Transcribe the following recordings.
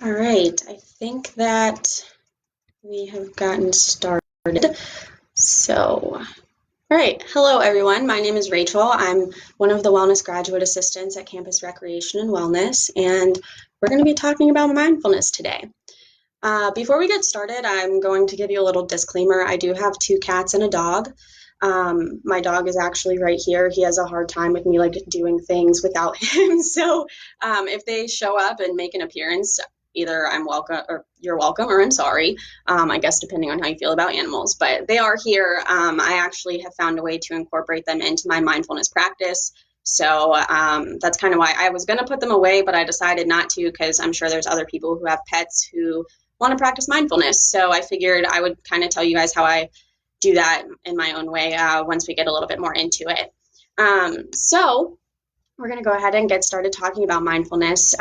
All right, I think that we have gotten started. So, all right, hello everyone. My name is Rachel. I'm one of the wellness graduate assistants at Campus Recreation and Wellness, and we're going to be talking about mindfulness today. Before we get started, I'm going to give you a little disclaimer. I do have two cats and a dog. My dog is actually right here. He has a hard time with me doing things without him. So if they show up and make an appearance, either I'm welcome or you're welcome or I'm sorry. I guess depending on how you feel about animals, but they are here. I actually have found a way to incorporate them into my mindfulness practice. So that's kind of why I was going to put them away, but I decided not to because I'm sure there's other people who have pets who want to practice mindfulness. So I figured I would kind of tell you guys how I do that in my own way once we get a little bit more into it. So we're going to go ahead and get started talking about mindfulness.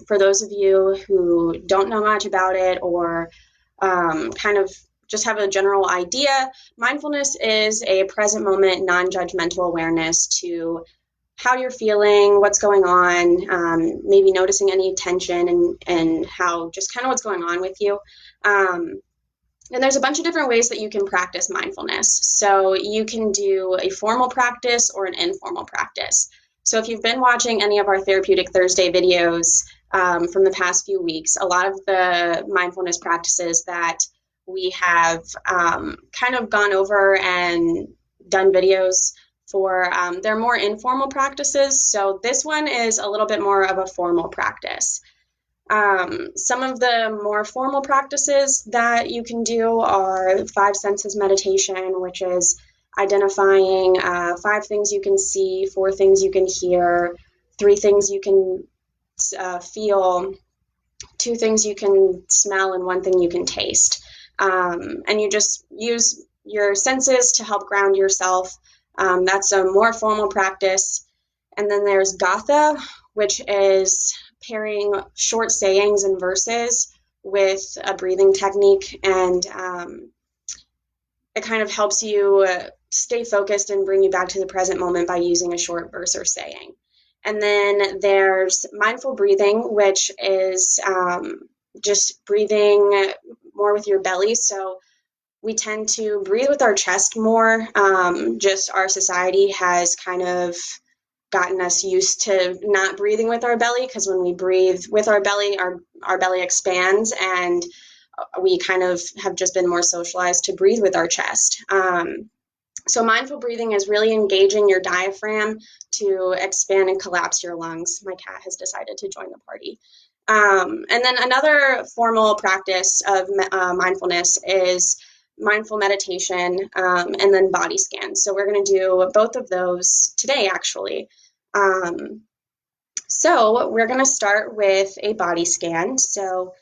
For those of you who don't know much about it or kind of just have a general idea, mindfulness is a present moment, non-judgmental awareness to how you're feeling, what's going on, maybe noticing any tension and how just kind of what's going on with you. And there's a bunch of different ways that you can practice mindfulness. So you can do a formal practice or an informal practice. So if you've been watching any of our Therapeutic Thursday videos from the past few weeks, a lot of the mindfulness practices that we have kind of gone over and done videos for, they're more informal practices. So this one is a little bit more of a formal practice. Some of the more formal practices that you can do are five senses meditation, which is identifying five things you can see, four things you can hear, three things you can feel, two things you can smell, and one thing you can taste. And you just use your senses to help ground yourself. That's a more formal practice. And then there's Gatha, which is pairing short sayings and verses with a breathing technique, and it kind of helps you stay focused and bring you back to the present moment by using a short verse or saying. And then there's mindful breathing, which is just breathing more with your belly. So we tend to breathe with our chest more. Just our society has kind of gotten us used to not breathing with our belly, because when we breathe with our belly, our belly expands, and we kind of have just been more socialized to breathe with our chest. So mindful breathing is really engaging your diaphragm to expand and collapse your lungs. My cat has decided to join the party. And then another formal practice of mindfulness is mindful meditation, and then body scan. So we're going to do both of those today, actually. So we're going to start with a body scan. So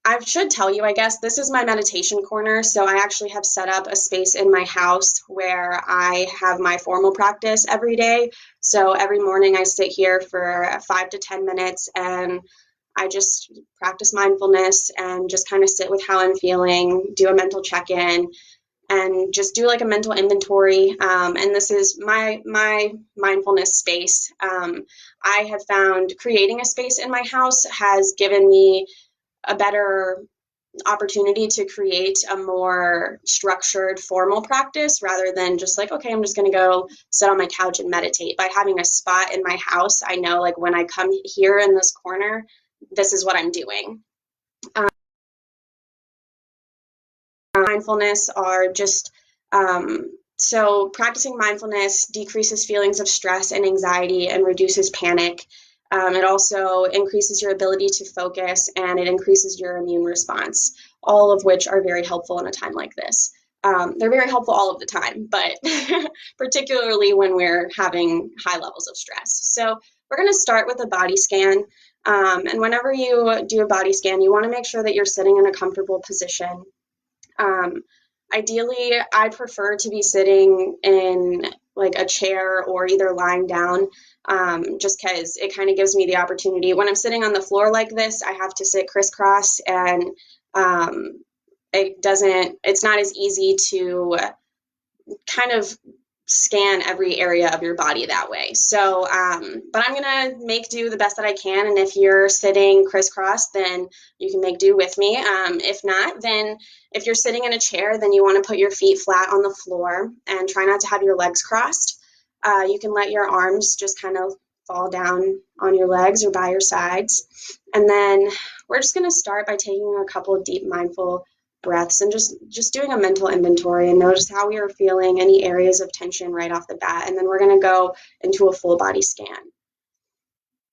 I should tell you, I guess, this is my meditation corner. So I actually have set up a space in my house where I have my formal practice every day. So every morning I sit here for 5 to 10 minutes and I just practice mindfulness and just kind of sit with how I'm feeling, do a mental check-in, and just do like a mental inventory. And this is my mindfulness space. I have found creating a space in my house has given me a better opportunity to create a more structured formal practice rather than just like, okay, I'm just going to go sit on my couch and meditate. By having a spot in my house, I know like when I come here in this corner, this is what I'm doing. Mindfulness are just so practicing mindfulness decreases feelings of stress and anxiety and reduces panic. It also increases your ability to focus, and it increases your immune response, all of which are very helpful in a time like this. They're very helpful all of the time, but particularly when we're having high levels of stress. So we're going to start with a body scan. And whenever you do a body scan, you want to make sure that you're sitting in a comfortable position. Ideally, I prefer to be sitting in like a chair or either lying down, just because it kind of gives me the opportunity. When I'm sitting on the floor like this, I have to sit crisscross, and it's not as easy to kind of scan every area of your body that way. So, but I'm gonna make do the best that I can. And if you're sitting crisscross, then you can make do with me. If not, then if you're sitting in a chair, then you want to put your feet flat on the floor and try not to have your legs crossed. You can let your arms just kind of fall down on your legs or by your sides. And then we're just gonna start by taking a couple of deep mindful breaths and just doing a mental inventory and notice how we are feeling, any areas of tension right off the bat. And then we're going to go into a full body scan.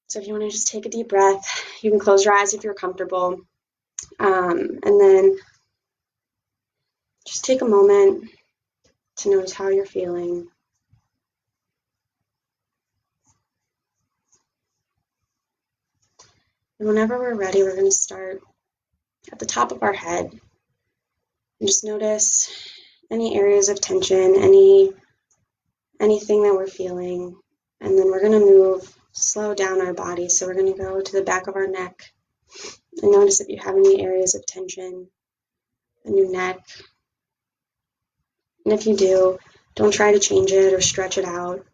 So if you want to just take a deep breath, you can close your eyes if you're comfortable. And then just take a moment to notice how you're feeling. And whenever we're ready, we're going to start at the top of our head. And just notice any areas of tension, anything that we're feeling. And then we're going to slow down our body. So we're going to go to the back of our neck and notice if you have any areas of tension in your neck. And if you do, don't try to change it or stretch it out.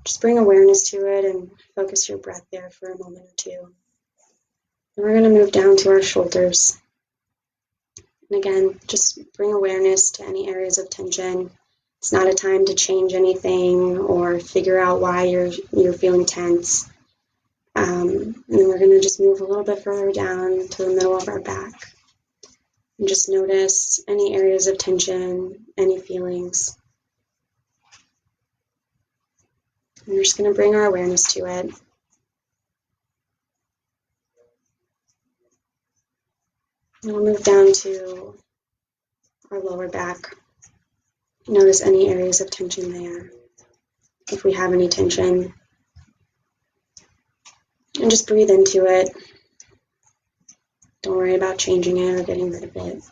Just bring awareness to it and focus your breath there for a moment or two. And we're going to move down to our shoulders. And again, just bring awareness to any areas of tension. It's not a time to change anything or figure out why you're feeling tense. And then we're going to just move a little bit further down to the middle of our back. And just notice any areas of tension, any feelings. And we're just going to bring our awareness to it. And we'll move down to our lower back. Notice any areas of tension there, if we have any tension. And just breathe into it. Don't worry about changing it or getting rid of it.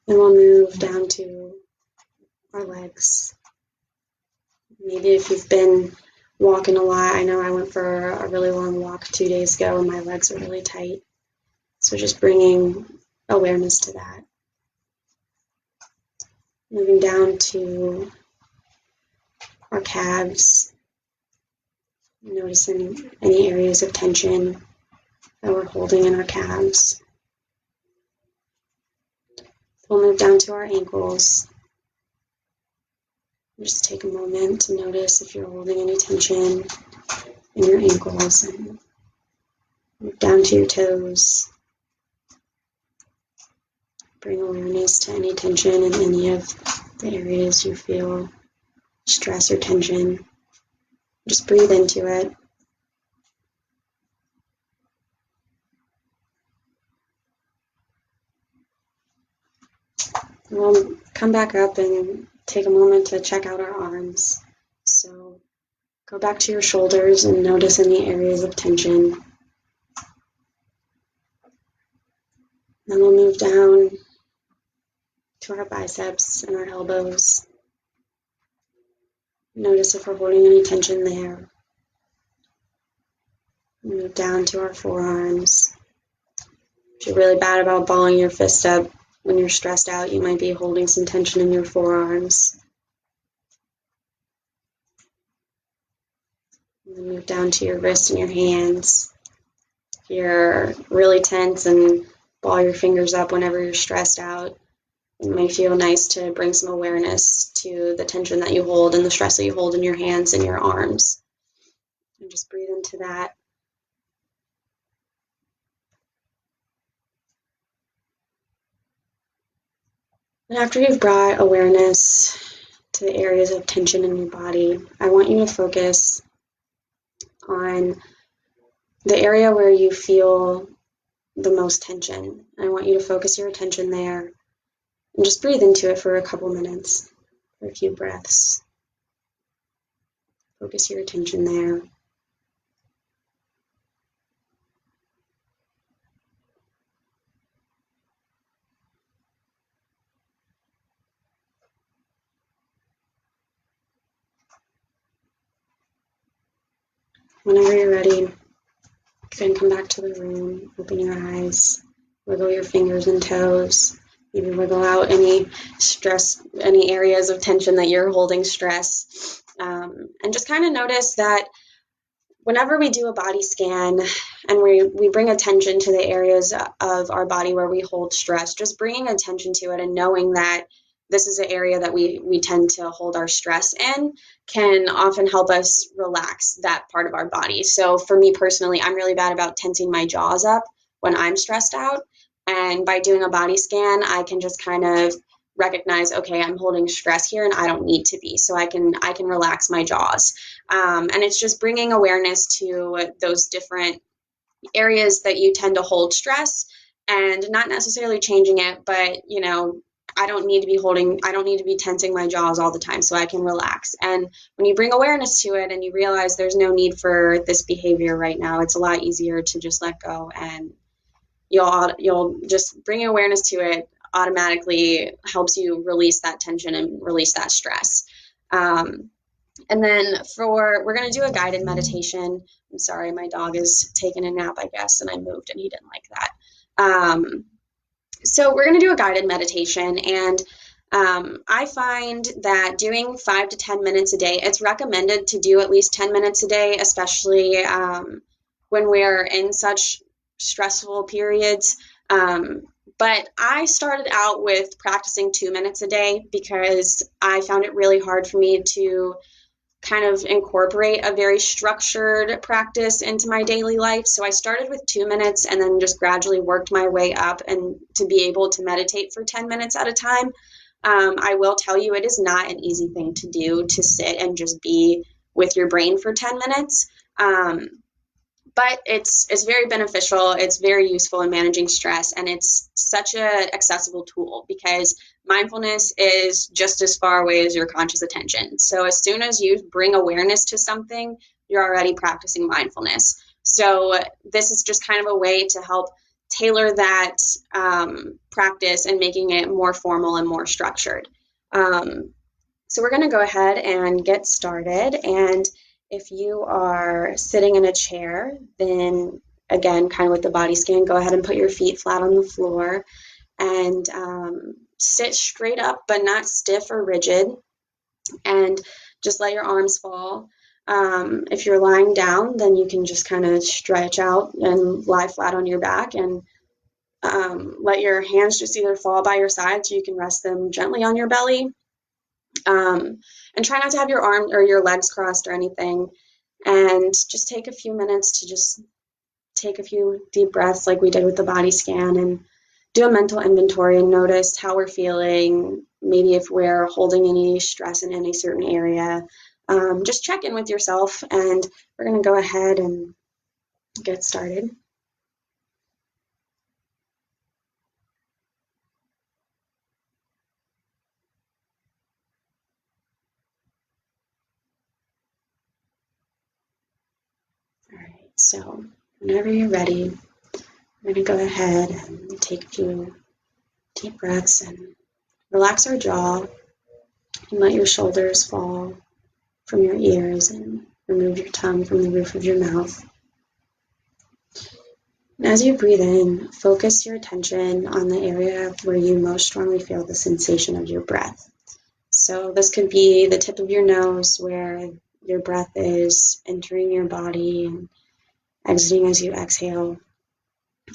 Then we'll move down to our legs. Maybe if you've been walking a lot, I know I went for a really long walk 2 days ago and my legs are really tight. So just bringing awareness to that. Moving down to our calves. Noticing any areas of tension that we're holding in our calves. We'll move down to our ankles. Just take a moment to notice if you're holding any tension in your ankles. And move down to your toes. Bring awareness to any tension in any of the areas you feel stress or tension. Just breathe into it. We'll come back up and take a moment to check out our arms. So go back to your shoulders and notice any areas of tension. Then we'll move down to our biceps and our elbows. Notice if we're holding any tension there. Move down to our forearms. If you're really bad about balling your fist up when you're stressed out, you might be holding some tension in your forearms. And then move down to your wrists and your hands. If you're really tense and ball your fingers up whenever you're stressed out, it may feel nice to bring some awareness to the tension that you hold and the stress that you hold in your hands and your arms. And just breathe into that. And after you've brought awareness to the areas of tension in your body, I want you to focus on the area where you feel the most tension. I want you to focus your attention there and just breathe into it for a couple minutes, for a few breaths. Focus your attention there. Whenever you're ready, you can come back to the room, open your eyes, wiggle your fingers and toes. Maybe wiggle out any stress, any areas of tension that you're holding stress. And just kind of notice that whenever we do a body scan and we bring attention to the areas of our body where we hold stress, just bringing attention to it and knowing that this is an area that we tend to hold our stress in can often help us relax that part of our body. So for me personally, I'm really bad about tensing my jaws up when I'm stressed out. And by doing a body scan, I can just kind of recognize, okay, I'm holding stress here and I don't need to be. So I can relax my jaws. And it's just bringing awareness to those different areas that you tend to hold stress and not necessarily changing it, but I don't need to be tensing my jaws all the time, so I can relax. And when you bring awareness to it and you realize there's no need for this behavior right now, it's a lot easier to just let go, and you'll just bringing awareness to it automatically helps you release that tension and release that stress. And then we're going to do a guided meditation. I'm sorry, my dog is taking a nap, I guess, and I moved and he didn't like that. So we're going to do a guided meditation, and I find that doing 5 to 10 minutes a day, it's recommended to do at least 10 minutes a day, especially when we're in such stressful periods. But I started out with practicing 2 minutes a day because I found it really hard for me to kind of incorporate a very structured practice into my daily life. So I started with 2 minutes and then just gradually worked my way up and to be able to meditate for 10 minutes at a time. I will tell you, it is not an easy thing to do, to sit and just be with your brain for 10 minutes. But it's very beneficial. It's very useful in managing stress, and it's such an accessible tool because mindfulness is just as far away as your conscious attention. So as soon as you bring awareness to something, you're already practicing mindfulness. So this is just kind of a way to help tailor that practice and making it more formal and more structured. So we're going to go ahead and get started. And if you are sitting in a chair, then again, kind of with the body scan, go ahead and put your feet flat on the floor and sit straight up, but not stiff or rigid. And just let your arms fall. If you're lying down, then you can just kind of stretch out and lie flat on your back and let your hands just either fall by your side so you can rest them gently on your belly. And try not to have your arm or your legs crossed or anything. And just take a few minutes to just take a few deep breaths like we did with the body scan and do a mental inventory and notice how we're feeling, maybe if we're holding any stress in any certain area. Just check in with yourself, and we're going to go ahead and get started. All right, so whenever you're ready, we're going to go ahead and take a few deep breaths and relax our jaw and let your shoulders fall from your ears and remove your tongue from the roof of your mouth. And as you breathe in, focus your attention on the area where you most strongly feel the sensation of your breath. So this could be the tip of your nose where your breath is entering your body and exiting as you exhale.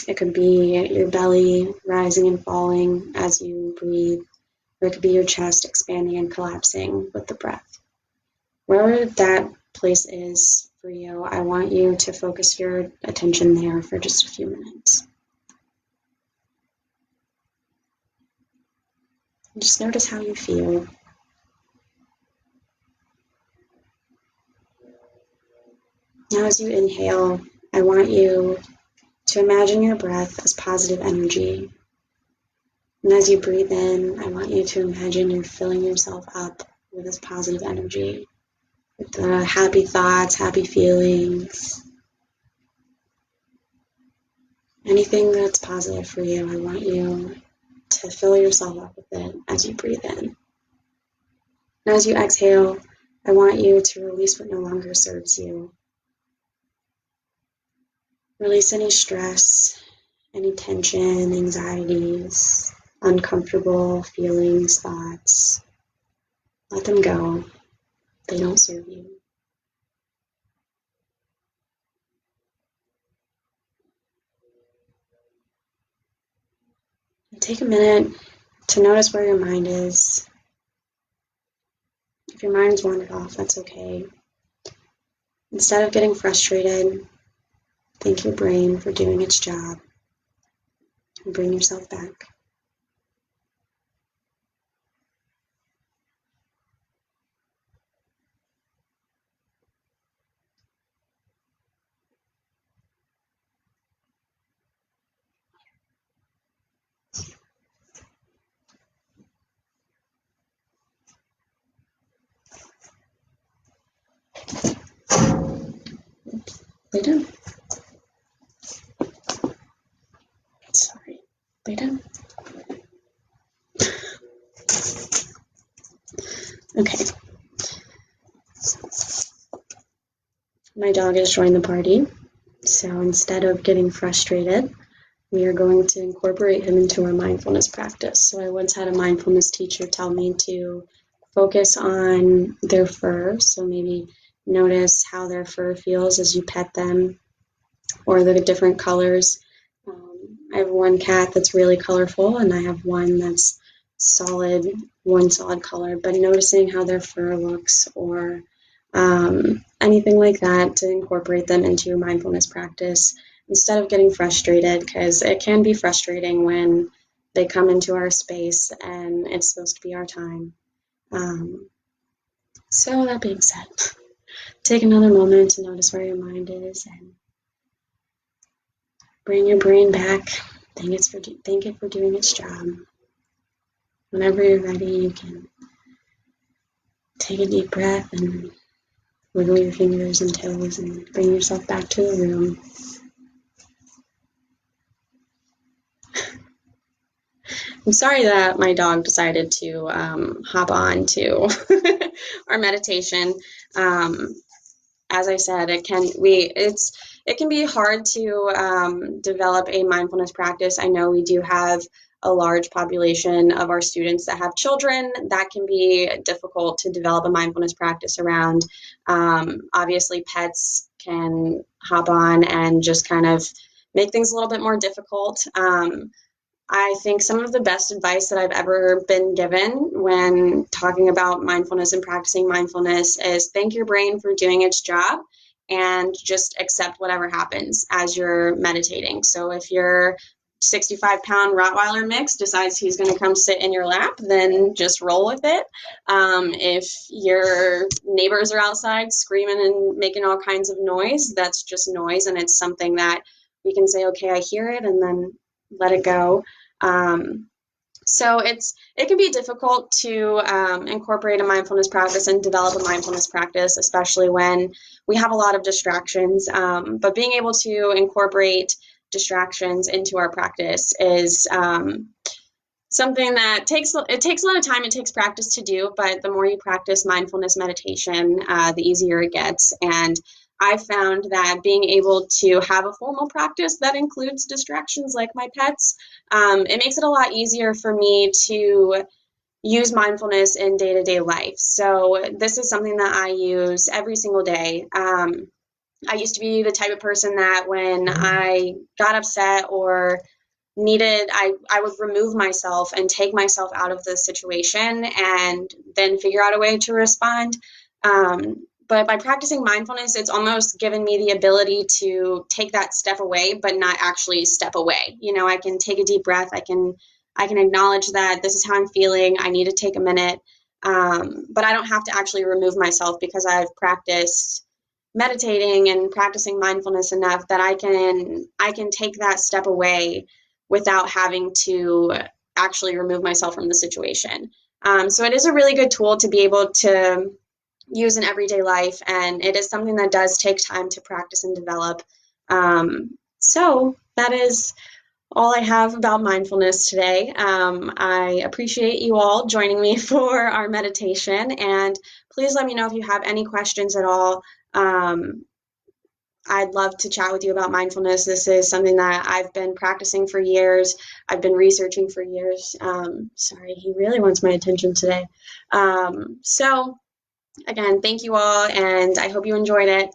It could be your belly rising and falling as you breathe, or it could be your chest expanding and collapsing with the breath. Wherever that place is for you, I want you to focus your attention there for just a few minutes. And just notice how you feel. Now as you inhale, I want you to imagine your breath as positive energy. And as you breathe in, I want you to imagine you're filling yourself up with this positive energy, with the happy thoughts, happy feelings. Anything that's positive for you, I want you to fill yourself up with it as you breathe in. And as you exhale, I want you to release what no longer serves you. Release any stress, any tension, anxieties, uncomfortable feelings, thoughts. Let them go. They don't serve you. And take a minute to notice where your mind is. If your mind's wandered off, that's okay. Instead of getting frustrated, thank your brain for doing its job and bring yourself back. Lay down. Sorry. Lay down. Okay. My dog has joined the party, so instead of getting frustrated, we are going to incorporate him into our mindfulness practice. So I once had a mindfulness teacher tell me to focus on their fur, so maybe notice how their fur feels as you pet them, or the different colors. I have one cat that's really colorful, and I have one that's one solid color, but noticing how their fur looks, or anything like that, to incorporate them into your mindfulness practice instead of getting frustrated, because it can be frustrating when they come into our space and it's supposed to be our time. So that being said, take another moment to notice where your mind is and bring your brain back. Thank it for doing its job. Whenever you're ready, you can take a deep breath and wiggle your fingers and toes and bring yourself back to the room. I'm sorry that my dog decided to hop on to our meditation. As I said, it can be hard to develop a mindfulness practice. I know we do have a large population of our students that have children. That can be difficult to develop a mindfulness practice around. Obviously, pets can hop on and just kind of make things a little bit more difficult. I think some of the best advice that I've ever been given when talking about mindfulness and practicing mindfulness is thank your brain for doing its job and just accept whatever happens as you're meditating. So if your 65-pound Rottweiler mix decides he's going to come sit in your lap, then just roll with it. If your neighbors are outside screaming and making all kinds of noise, that's just noise, and it's something that we can say, okay, I hear it, and then let it go. So it can be difficult to incorporate a mindfulness practice and develop a mindfulness practice, especially when we have a lot of distractions. But being able to incorporate distractions into our practice is something that takes a lot of time. It takes practice to do, but the more you practice mindfulness meditation, the easier it gets. And I found that being able to have a formal practice that includes distractions like my pets, it makes it a lot easier for me to use mindfulness in day-to-day life. So this is something that I use every single day. I used to be the type of person that when I got upset or I would remove myself and take myself out of the situation and then figure out a way to respond. But by practicing mindfulness, it's almost given me the ability to take that step away, but not actually step away. You know, I can take a deep breath. I can acknowledge that this is how I'm feeling. I need to take a minute. But I don't have to actually remove myself because I've practiced meditating and practicing mindfulness enough that I can take that step away without having to actually remove myself from the situation. So it is a really good tool to be able to use in everyday life, and it is something that does take time to practice and develop. So that is all I have about mindfulness today. I appreciate you all joining me for our meditation, and please let me know if you have any questions at all. I'd love to chat with you about mindfulness. This is something that I've been practicing for years. I've been researching for years. Sorry, he really wants my attention today. So again, thank you all, and I hope you enjoyed it.